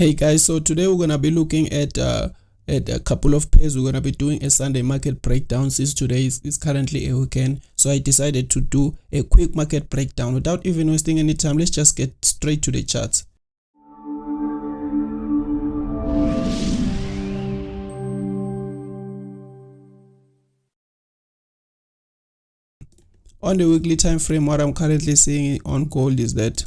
Hey guys, so today we're gonna be looking at a couple of pairs. We're gonna be doing a Sunday market breakdown since today is currently a weekend. So I decided to do a quick market breakdown without even wasting any time. Let's just get straight to the charts. On the weekly time frame, what I'm currently seeing on gold is that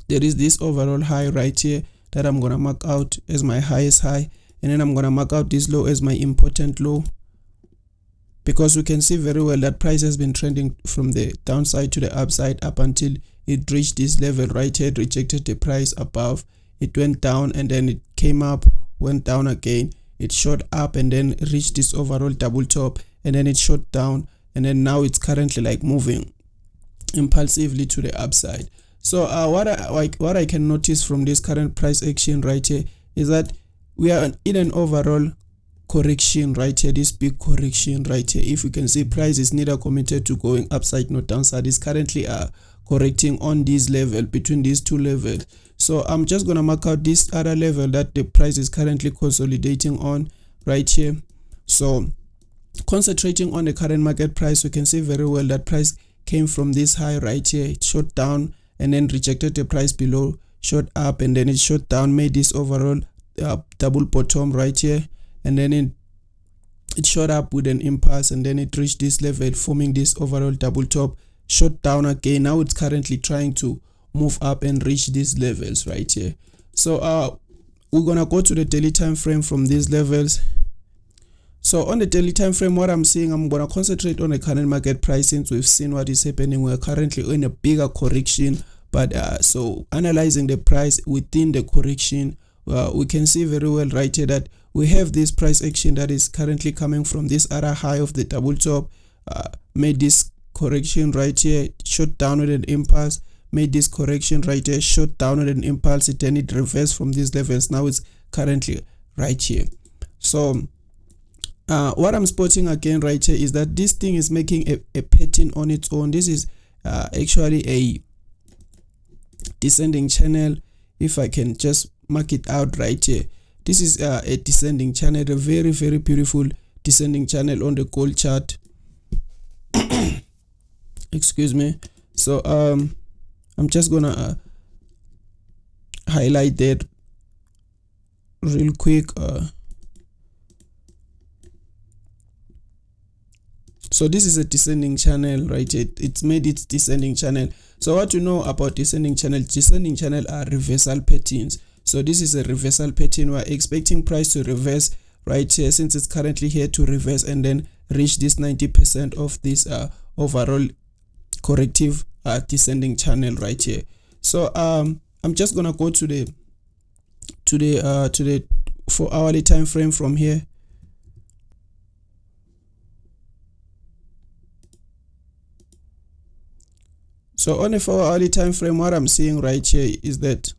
there is this overall high right here that I'm gonna mark out as my highest high, and then I'm gonna mark out this low as my important low, because we can see very well that price has been trending from the downside to the upside up until it reached this level right here. It rejected the price above, it went down, and then it came up, went down again, it shot up, and then reached this overall double top, and then it shot down, and then now it's currently like moving impulsively to the upside. So what I can notice from this current price action right here is that we are in an overall correction right here, this big correction right here. If you can see, price is neither committed to going upside nor downside. It's currently correcting on this level, between these two levels. So I'm just gonna mark out this other level that the price is currently consolidating on right here. So concentrating on the current market price, we can see very well that price came from this high right here. It shot down and then rejected the price below, shot up, and then it shot down, made this overall double bottom right here, and then it shot up with an impulse, and then it reached this level, forming this overall double top, shot down again. Now it's currently trying to move up and reach these levels right here. So we're gonna go to the daily time frame from these levels. So on the daily time frame, what I'm seeing, I'm gonna concentrate on the current market price since we've seen what is happening. We're currently in a bigger correction, but so analyzing the price within the correction, we can see very well right here that we have this price action that is currently coming from this other high of the double top, made this correction right here, shot down with an impulse, made this correction right here, shot down with an impulse, then it reversed from these levels. Now it's currently right here. So what I'm spotting again right here is that this thing is making a pattern on its own. This is actually a descending channel. If I can just mark it out right here, this is a descending channel, a very, very beautiful descending channel on the gold chart. Excuse me. So I'm just gonna highlight that real quick. So this is a descending channel right here. It's made its descending channel. So what you know about descending channel are reversal patterns. So this is a reversal pattern. We're expecting price to reverse right here, since it's currently here to reverse and then reach this 90% of this overall corrective descending channel right here. So I'm just gonna go to the 4-hourly time frame from here. So on a 4-hourly time frame, what I'm seeing right here is that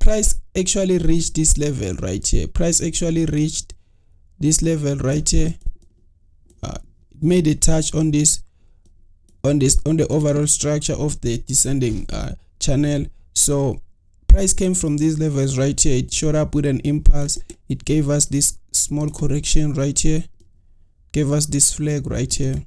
price actually reached this level right here. Price actually reached this level right here. It made a touch on this on the overall structure of the descending channel. So price came from these levels right here. It shot up with an impulse. It gave us this small correction right here, gave us this flag right here.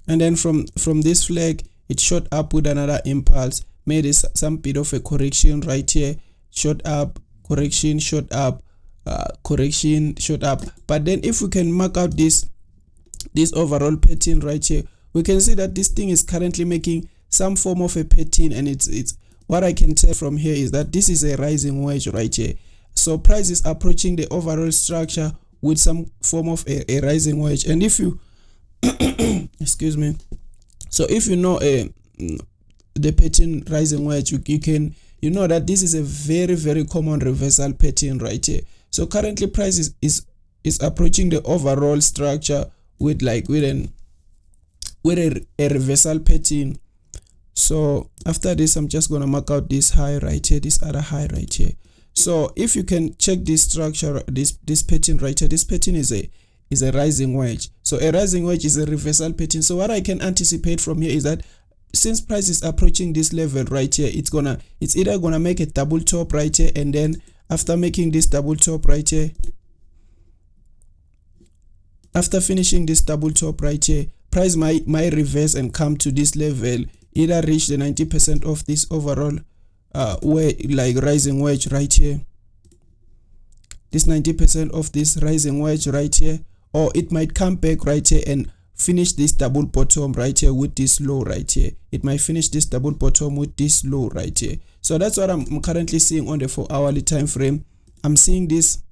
And then from this flag, it shot up with another impulse, made some bit of a correction right here, shot up, correction, shot up, correction, shot up. But then if we can mark out this overall pattern right here, we can see that this thing is currently making some form of a pattern, and it's what I can tell from here is that this is a rising wedge right here. So price is approaching the overall structure with some form of a rising wedge. And if you excuse me, so if you know the pattern rising wedge, you know that this is a very, very common reversal pattern right here. So currently price is approaching the overall structure with a reversal pattern So after this, I'm just gonna mark out this high right here, this other high right here. So if you can check this structure, this pattern right here, this pattern is a rising wedge. So a rising wedge is a reversal pattern. So what I can anticipate from here is that since price is approaching this level right here, it's either gonna make a double top right here, and then after making this double top right here, after finishing this double top right here, price might reverse and come to this level, either reach the 90% of this overall like rising wedge right here, this 90% of this rising wedge right here, or it might come back right here and finish this double bottom right here with this low right here. It might finish this double bottom with this low right here. So that's what I'm currently seeing on the 4-hourly time frame. I'm seeing this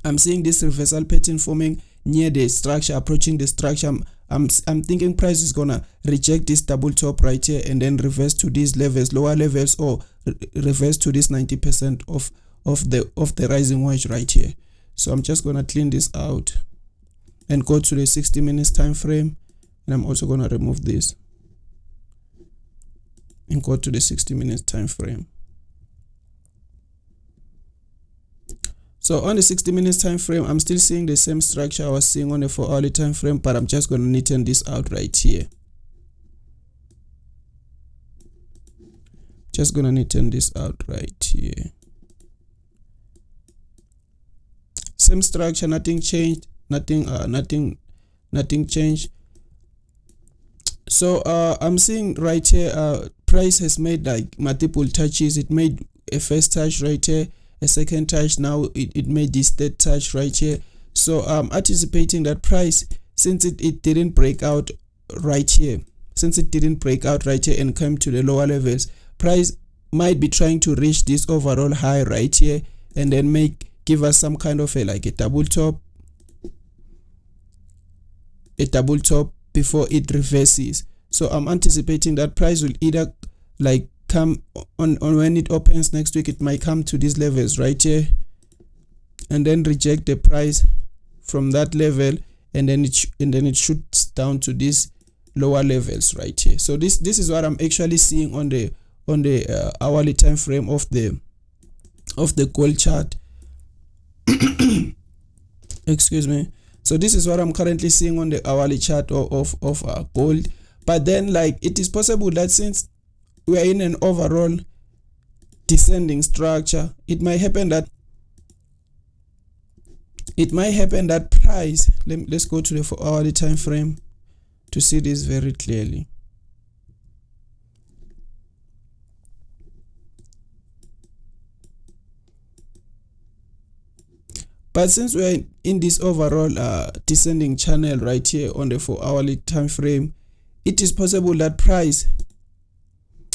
reversal pattern forming near the structure, approaching the structure. I'm thinking price is gonna reject this double top right here and then reverse to these levels, lower levels, or reverse to this 90% of the rising wedge right here. So I'm just gonna clean this out and go to the 60 minutes time frame, and I'm also gonna remove this and go to the 60 minutes time frame. So on the 60 minutes time frame, I'm still seeing the same structure I was seeing on the 4-hourly time frame, but I'm just going to neaten this out right here. Just going to neaten this out right here. Same structure, nothing changed, nothing changed. So I'm seeing right here, price has made like multiple touches. It made a first touch right here, a second touch, now it made this third touch right here. So I'm anticipating that price, since it didn't break out right here, and come to the lower levels, price might be trying to reach this overall high right here and then give us some kind of a double top before it reverses. So I'm anticipating that price will either come on when it opens next week, it might come to these levels right here and then reject the price from that level, and then it shoots down to these lower levels right here. So this is what I'm actually seeing on the hourly time frame of the gold chart. Excuse me. So this is what I'm currently seeing on the hourly chart of gold. But then it is possible that since we are in an overall descending structure, it might happen that price, let's go to the 4-hourly time frame to see this very clearly. But since we are in this overall descending channel right here on the 4-hourly time frame, it is possible that price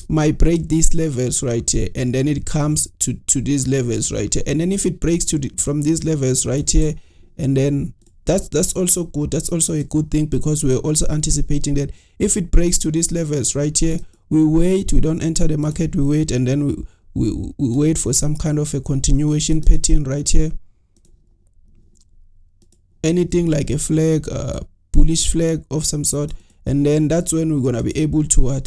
might break these levels right here, and then it comes to these levels right here. And then if it breaks from these levels right here, and then that's also good. That's also a good thing, because we're also anticipating that if it breaks to these levels right here, we wait, we don't enter the market, we wait, and then we wait for some kind of a continuation pattern right here. Anything like a flag, bullish flag of some sort, and then that's when we're gonna be able to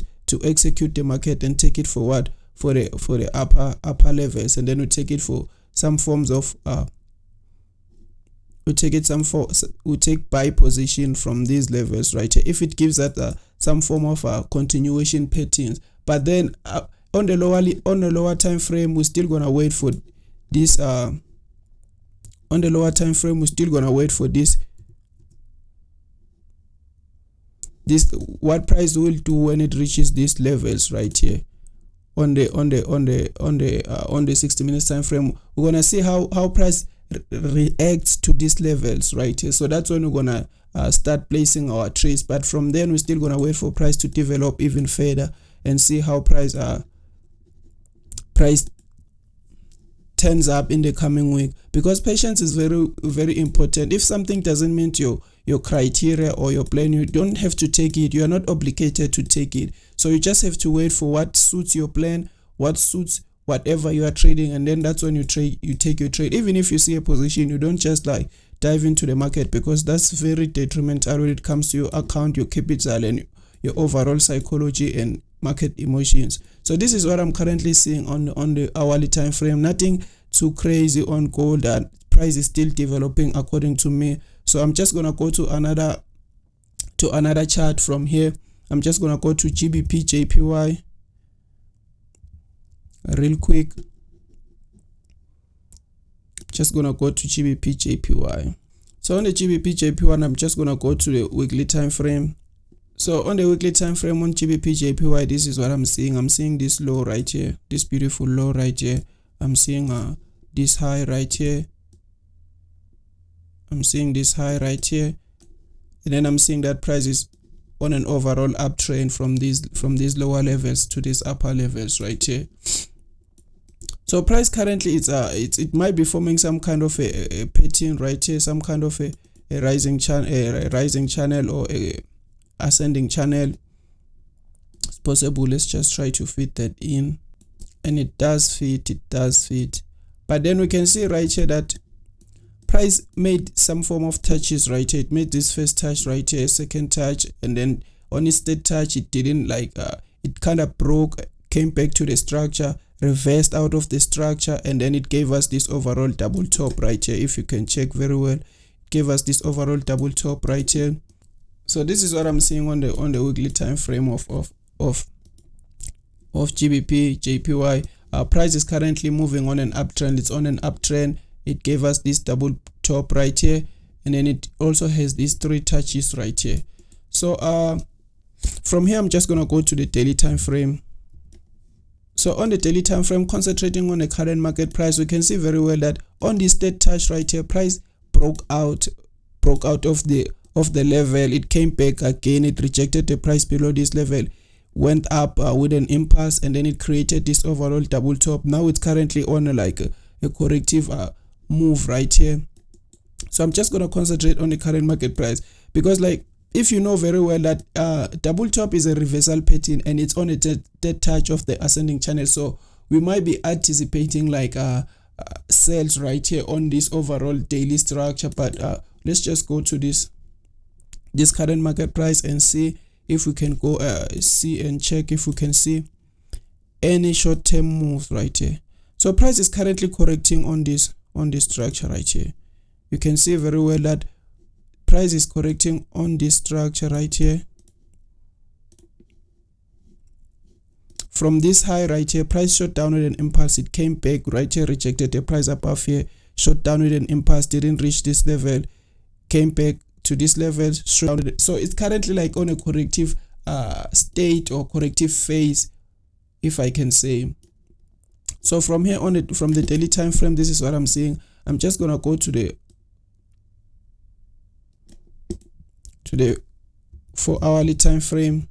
execute the market and take it forward for the upper levels, and then we take it for some forms of we take buy position from these levels right here if it gives that some form of continuation patterns. But then on the lower time frame, we're still gonna wait for this on the lower time frame, we're still gonna wait for this what price will do when it reaches these levels right here on the 60 minutes time frame. We're gonna see how price reacts to these levels right here. So that's when we're gonna start placing our trades. But from then, we're still gonna wait for price to develop even further and see how price turns up in the coming week, because patience is very, very important. If something doesn't meet your criteria or your plan, you don't have to take it. You are not obligated to take it. So you just have to wait for what suits your plan, what suits whatever you are trading, and then that's when you take your trade. Even if you see a position, you don't just dive into the market, because that's very detrimental when it comes to your account, your capital, and your overall psychology and market emotions. So this is what I'm currently seeing on the hourly time frame. Nothing too crazy on gold, and price is still developing according to me. So I'm just gonna go to another chart from here. I'm just gonna go to GBP JPY real quick. Just gonna go to GBP JPY. So on the GBP JPY, I'm just gonna go to the weekly time frame. So on the weekly time frame on GBP JPY, this is what I'm seeing. I'm seeing this low right here, this beautiful low right here. I'm seeing this high right here. I'm seeing this high right here, and then I'm seeing that price is on an overall uptrend from these lower levels to these upper levels right here. So price currently it might be forming some kind of a pattern right here, some kind of a rising channel or a ascending channel. It's possible. Let's just try to fit that in, and it does fit. But then we can see right here that price made some form of touches right here. It made this first touch right here, second touch, and then on its third touch it didn't it kind of broke, came back to the structure, reversed out of the structure, and then it gave us this overall double top right here. If you can check very well, it gave us this overall double top right here. So this is what I'm seeing on the weekly time frame of GBP JPY. Price is currently moving on an uptrend. It's on an uptrend. It gave us this double top right here, and then it also has these three touches right here. So from here I'm just gonna go to the daily time frame. So on the daily time frame, concentrating on the current market price, we can see very well that on this third touch right here, price broke out of the level. It came back again, it rejected the price below this level, went up with an impulse, and then it created this overall double top. Now it's currently on a corrective move right here. So I'm just going to concentrate on the current market price, because if you know very well that double top is a reversal pattern and it's on a dead touch of the ascending channel, so we might be anticipating sales right here on this overall daily structure. But let's just go to this current market price and see if we can go see and check if we can see any short-term moves right here. So price is currently correcting on this structure right here. You can see very well that price is correcting on this structure right here. From this high right here, price shot down with an impulse. It came back right here, rejected the price above here, shot down with an impulse, didn't reach this level, came back to this level, shot down. So it's currently on a corrective state or corrective phase, if I can say. So from here on, from the daily time frame, this is what I'm seeing. I'm just gonna go to the 4-hourly time frame.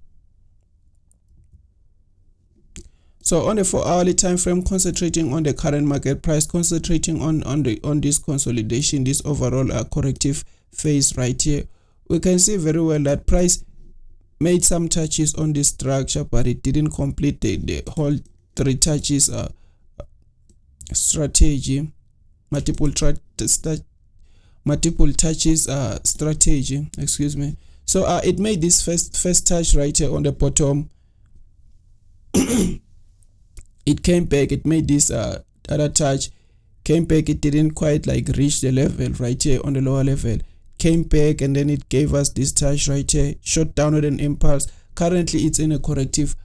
So on the 4-hourly time frame, concentrating on the current market price, concentrating on this consolidation, this overall corrective phase right here, we can see very well that price made some touches on this structure, but it didn't complete the whole three touches strategy, multiple touches strategy, excuse me. So it made this first touch right here on the bottom. It came back, it made this other touch, came back, it didn't quite reach the level right here on the lower level, came back, and then it gave us this touch right here, shot down with an impulse. Currently it's in a corrective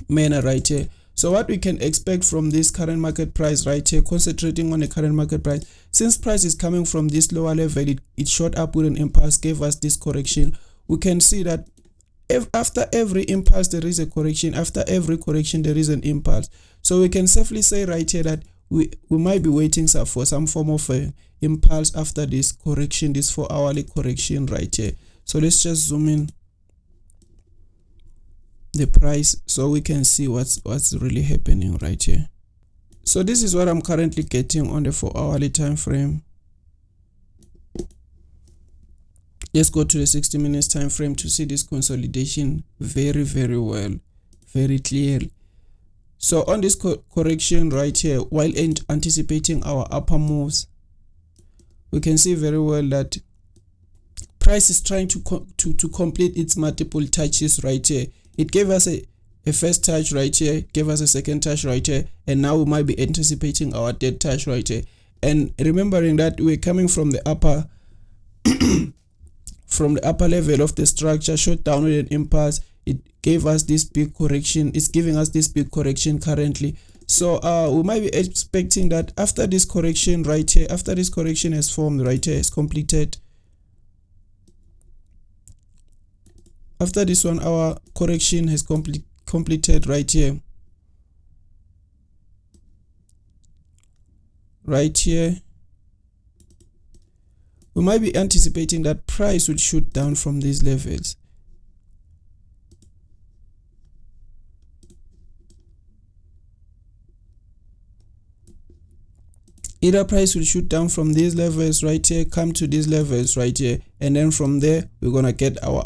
manner right here. So what we can expect from this current market price right here, concentrating on the current market price, since price is coming from this lower level, it shot up with an impulse, gave us this correction. We can see that after every impulse there is a correction, after every correction there is an impulse. So we can safely say right here that we might be waiting for some form of a impulse after this correction, this 4-hourly correction right here. So let's just zoom in the price so we can see what's really happening right here. So this is what I'm currently getting on the 4-hourly time frame. Let's go to the 60 minutes time frame to see this consolidation very well, very clearly. So on this correction right here, while anticipating our upper moves, we can see very well that price is trying to complete its multiple touches right here. it gave us a first touch right here, gave us a second touch right here, and now we might be anticipating our third touch right here. And remembering that we're coming from the upper from the upper level of the structure, shot down with an impulse, it gave us this big correction. It's giving us this big correction currently. So we might be expecting that after this correction right here, after this correction has formed right here, is completed, after this one, our correction has completed right here, we might be anticipating that price would shoot down from these levels. Either price will shoot down from these levels right here, come to these levels right here, and then from there we're gonna get our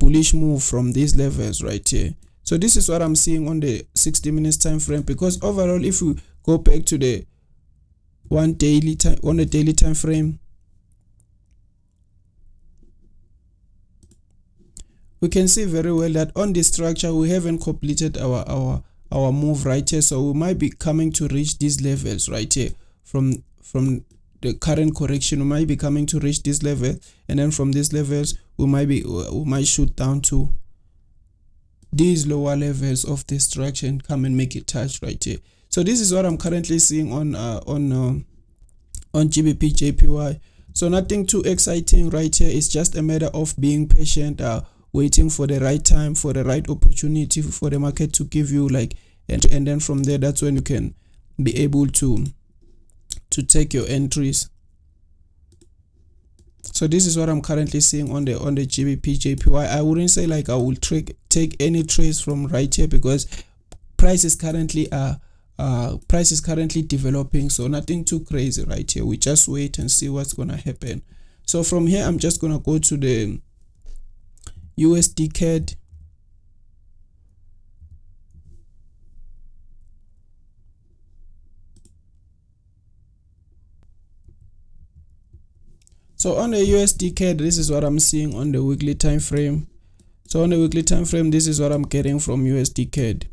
bullish move from these levels right here. So this is what I'm seeing on the 60 minutes time frame, because overall, if we go back to the daily time frame, we can see very well that on this structure we haven't completed our move right here. So we might be coming to reach these levels right here from the current correction. We might be coming to reach this level, and then from these levels we might shoot down to these lower levels of the structure and come and make it touch right here. So this is what I'm currently seeing on GBP JPY. So nothing too exciting right here. It's just a matter of being patient, waiting for the right time, for the right opportunity for the market to give you like, and then from there, that's when you can be able to take your entries. So this is what I'm currently seeing on the GBP JPY. I wouldn't say like I will take any trades from right here, because price is currently developing, so nothing too crazy right here. We just wait and see what's gonna happen. So from here, I'm just gonna go to the USD CAD. So on the USD CAD, this is what I'm seeing on the weekly time frame. So on the weekly time frame, this is what I'm getting from USD CAD.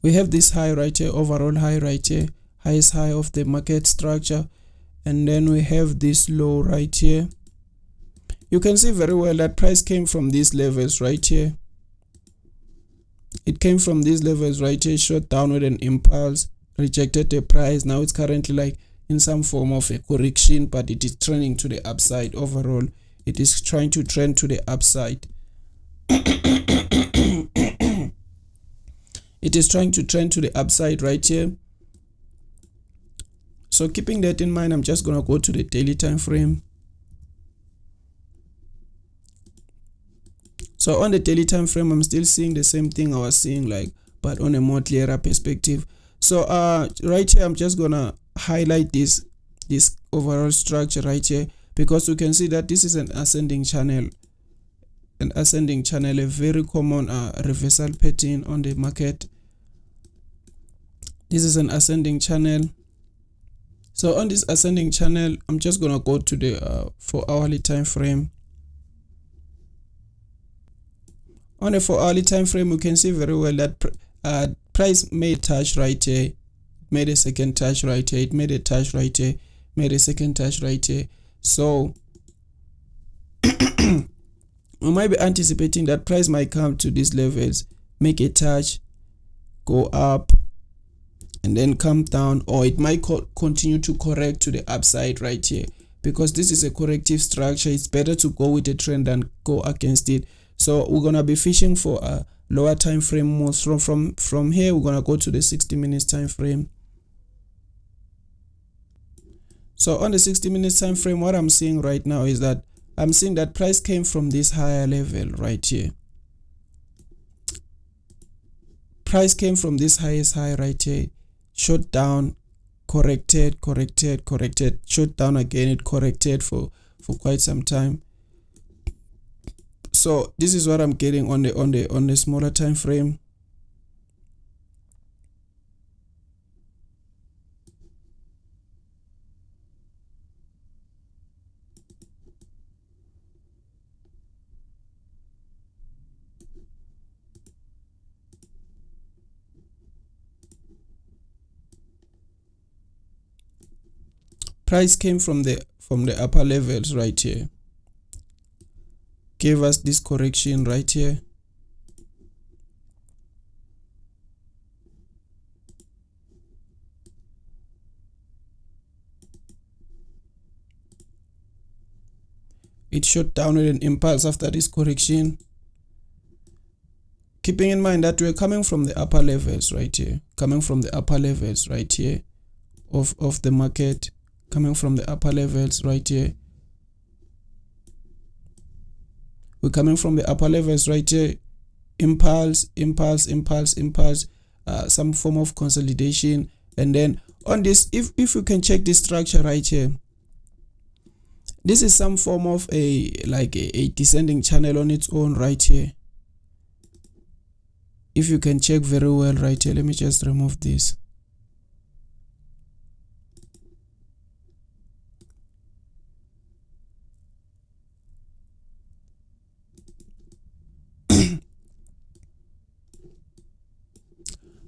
We have this high right here, overall high right here, highest high of the market structure, and then we have this low right here. You can see very well that price came from these levels right here. It came from these levels right here, shot down with an impulse, rejected the price. Now it's currently like in some form of a correction, but it is trending to the upside. Overall, it is trying to trend to the upside. It is trying to trend to the upside right here. So keeping that in mind, I'm just going to go to the daily time frame. So on the daily time frame, I'm still seeing the same thing I was seeing, like, but on a more clearer perspective. So right here, I'm just going to highlight this overall structure right here, because you can see that this is an ascending channel, a very common reversal pattern on the market. This is an ascending channel. So on this ascending channel, I'm just gonna go to the 4-hourly time frame. On the 4-hourly time frame, you can see very well that price made a touch right here, made a second touch right here, it made a touch right here, made a second touch right here. So we might be anticipating that price might come to these levels, make a touch, go up, and then come down, or it might continue to correct to the upside right here. Because this is a corrective structure, it's better to go with the trend than go against it. So we're gonna be fishing for a lower time frame moves. From here, we're gonna go to the 60 minutes time frame. So on the 60 minutes time frame, what I'm seeing right now is that I'm seeing that price came from this higher level right here. Price came from this highest high right here, shot down, corrected, shot down again, it corrected for quite some time. So this is what I'm getting on the smaller time frame. Price came from the upper levels right here, gave us this correction right here. It shot down with an impulse after this correction, keeping in mind that we're coming from the upper levels right here, coming from the upper levels right here of the market, coming from the upper levels right here. We're coming from the upper levels right here, impulse, some form of consolidation. And then on this, if you can check this structure right here, this is some form of a descending channel on its own right here. If you can check very well right here, let me just remove this.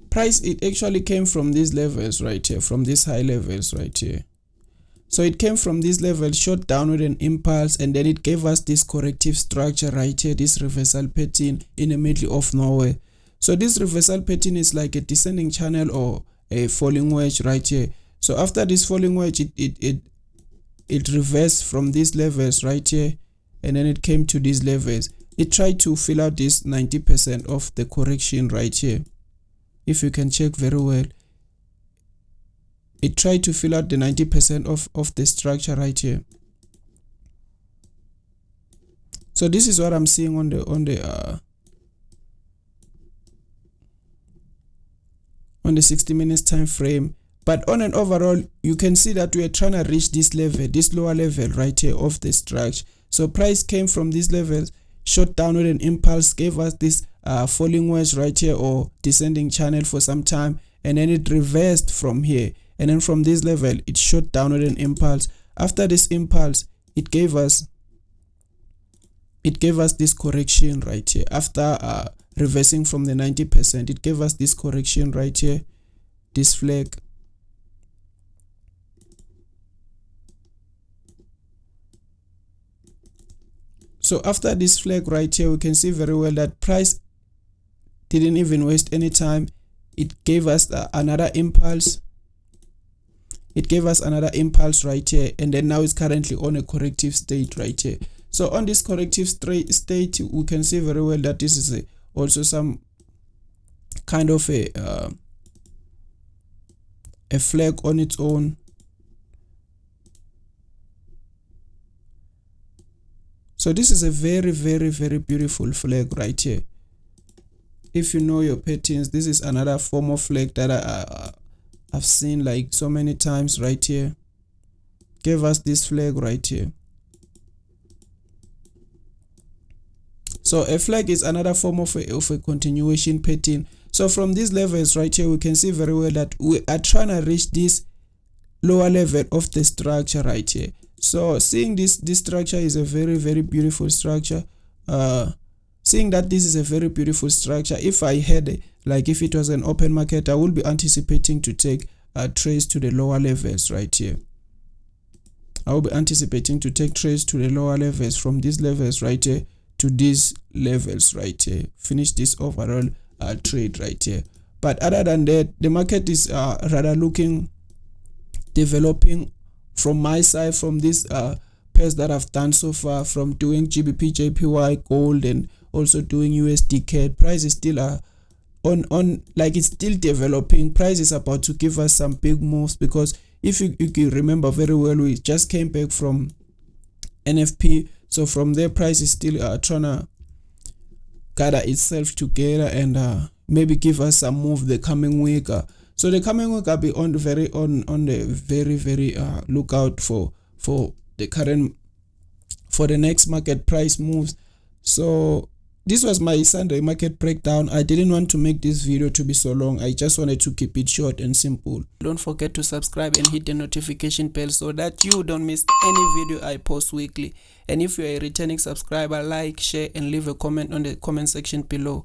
Price, it actually came from these levels right here, from these high levels right here. So it came from this level, shot down with an impulse, and then it gave us this corrective structure right here, this reversal pattern in the middle of nowhere. So this reversal pattern is like a descending channel or a falling wedge right here. So after this falling wedge, it reversed from these levels right here, and then it came to these levels. It tried to fill out this 90% of the correction right here. If you can check very well, it tried to fill out the 90% of the structure right here. So this is what I'm seeing on the 60 minutes time frame. But on an overall, you can see that we are trying to reach this level, this lower level right here of the structure. So price came from these levels, shot down with an impulse, gave us this falling wedge right here or descending channel for some time, and then it reversed from here. And then from this level, it shot down with an impulse. After this impulse, it gave us this correction right here. After reversing from the 90%, it gave us this correction right here, this flag. So after this flag right here, we can see very well that price didn't even waste any time. It gave us another impulse. It gave us another impulse right here, and then now it's currently on a corrective state right here. So on this corrective state, we can see very well that this is also some kind of a flag on its own. So this is a very, very, very beautiful flag right here. If you know your patterns, this is another form of flag that I've seen like so many times right here. Gave us this flag right here. So a flag is another form of a continuation pattern. So from these levels right here, we can see very well that we are trying to reach this lower level of the structure right here. So seeing this structure is a very, very beautiful structure. Seeing that this is a very beautiful structure, if I had if it was an open market, I would be anticipating to take trades to the lower levels right here. I will be anticipating to take trades to the lower levels, from these levels right here to these levels right here. Finish this overall trade right here. But other than that, the market is rather looking developing from my side, from this pairs that I've done so far, from doing GBP, JPY, gold, and also doing USD CAD. Price is still it's still developing. Price is about to give us some big moves, because if you remember very well, we just came back from NFP. So from there, price is still trying to gather itself together and maybe give us some move the coming week. So the coming week, I'll be on the very lookout for the next market price moves. So this was my Sunday market breakdown. I didn't want to make this video to be so long. I just wanted to keep it short and simple. Don't forget to subscribe and hit the notification bell so that you don't miss any video I post weekly. And if you are a returning subscriber, like, share, and leave a comment on the comment section below.